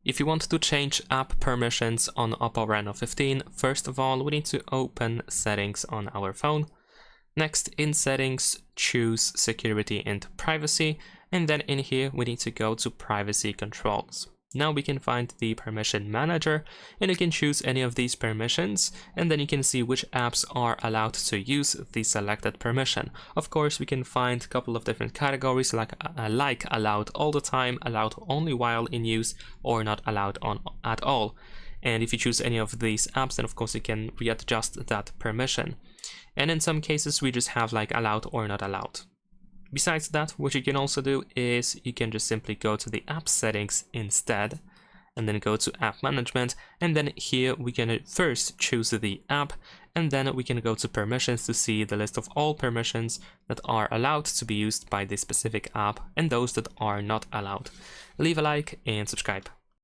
If you want to change app permissions on OPPO Reno 15, first of all, we need to open settings on our phone. Next, in settings, choose security and privacy, and then in here we need to go to privacy controls. Now we can find the permission manager, and you can choose any of these permissions, and then you can see which apps are allowed to use the selected permission. Of course, we can find a couple of different categories like allowed all the time, allowed only while in use, or not allowed on at all. And if you choose any of these apps, then of course you can readjust that permission. And in some cases we just have like allowed or not allowed. Besides that, what you can also do is you can just simply go to the app settings instead, and then go to app management, and then here we can first choose the app, and then we can go to permissions to see the list of all permissions that are allowed to be used by this specific app and those that are not allowed. Leave a like and subscribe.